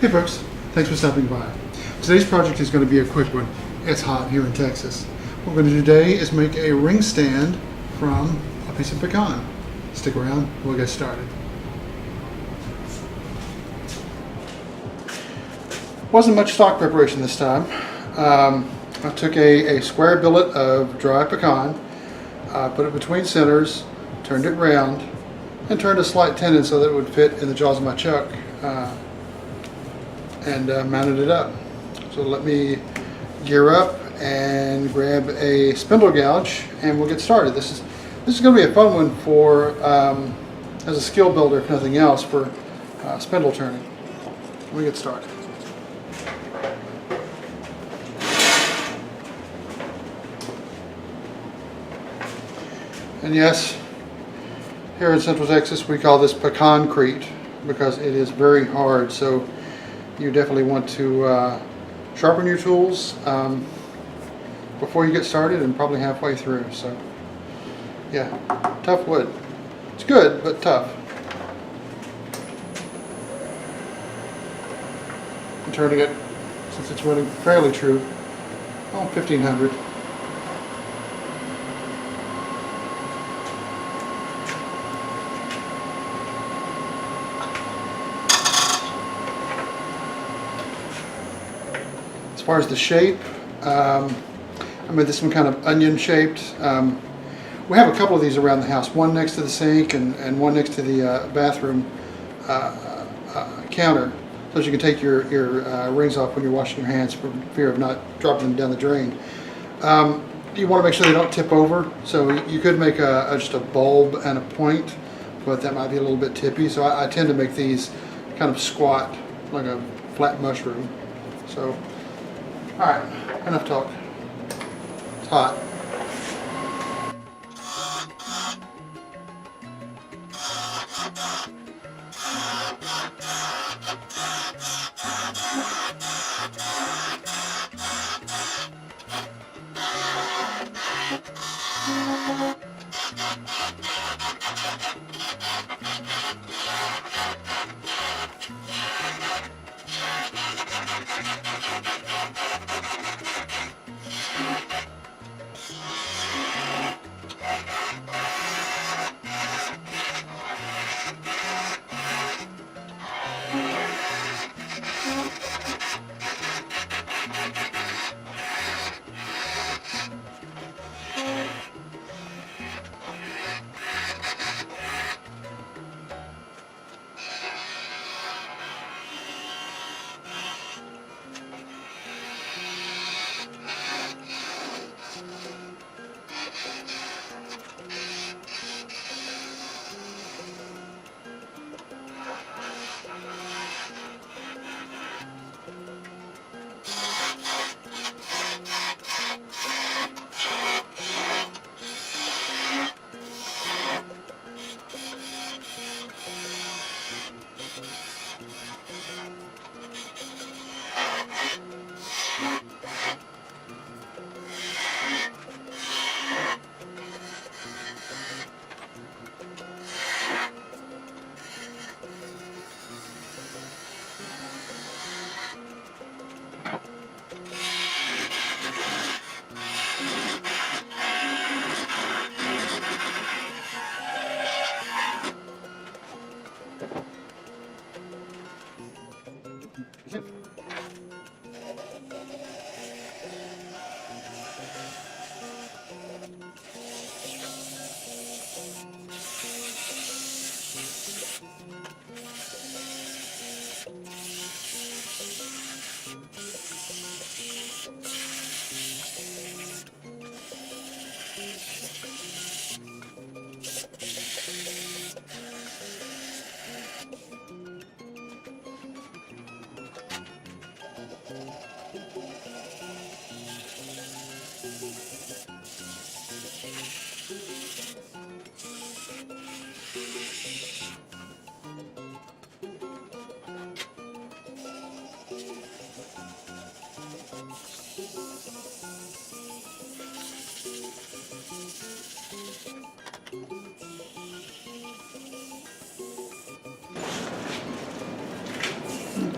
Hey folks, thanks for stopping by. Today's project is going to be a quick one. It's hot here in Texas. What we're going to do today is make a ring stand from a piece of pecan. Stick around, we'll get started. Wasn't much stock preparation this time. I took a square billet of dry pecan, put it between centers, turned it round, and turned a slight tenon so that it would fit in the jaws of my chuck. And mounted it up. So let me gear up and grab a spindle gouge and we'll get started. This is going to be a fun one for as a skill builder, if nothing else, for spindle turning. Let me get started. And yes, here in Central Texas we call this pecancrete because it is very hard. So you definitely want to sharpen your tools before you get started and probably halfway through. So yeah, tough wood. It's good, but tough. I'm turning it, since it's running fairly true, 1500. As far as the shape, I made this one kind of onion shaped. We have a couple of these around the house, one next to the sink and one next to the bathroom counter, so that you can take your rings off when you're washing your hands for fear of not dropping them down the drain. You want to make sure they don't tip over, so you could make just a bulb and a point, but that might be a little bit tippy, so I tend to make these kind of squat, like a flat mushroom. So alright, enough talk. It's hot.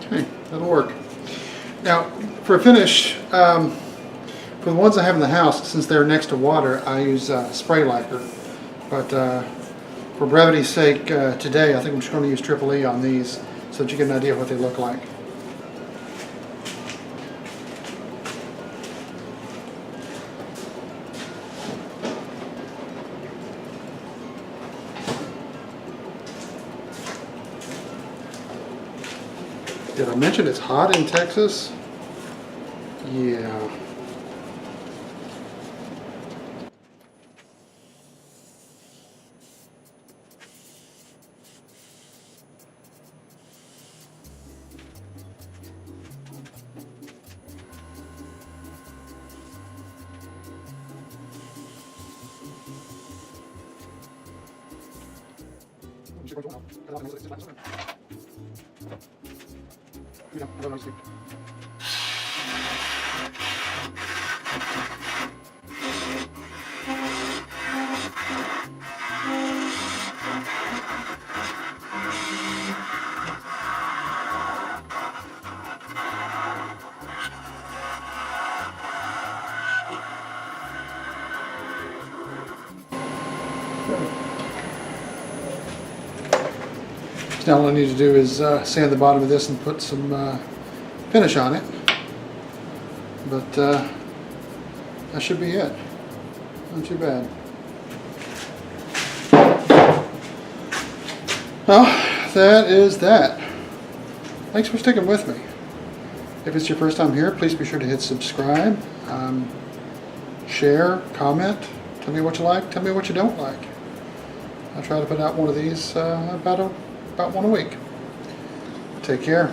Okay. That'll work. Now, for a finish, for the ones I have in the house, since they're next to water, I use spray lacquer. But for brevity's sake, today I think I'm just going to use Triple E on these so that you get an idea of what they look like. Did I mention it's hot in Texas? Yeah. Now all I need to do is sand the bottom of this and put some finish on it. But that should be it. Not too bad. Well, that is that. Thanks for sticking with me. If it's your first time here, please be sure to hit subscribe, share, comment, tell me what you like, tell me what you don't like. I'll try to put out one of these about one a week. Take care.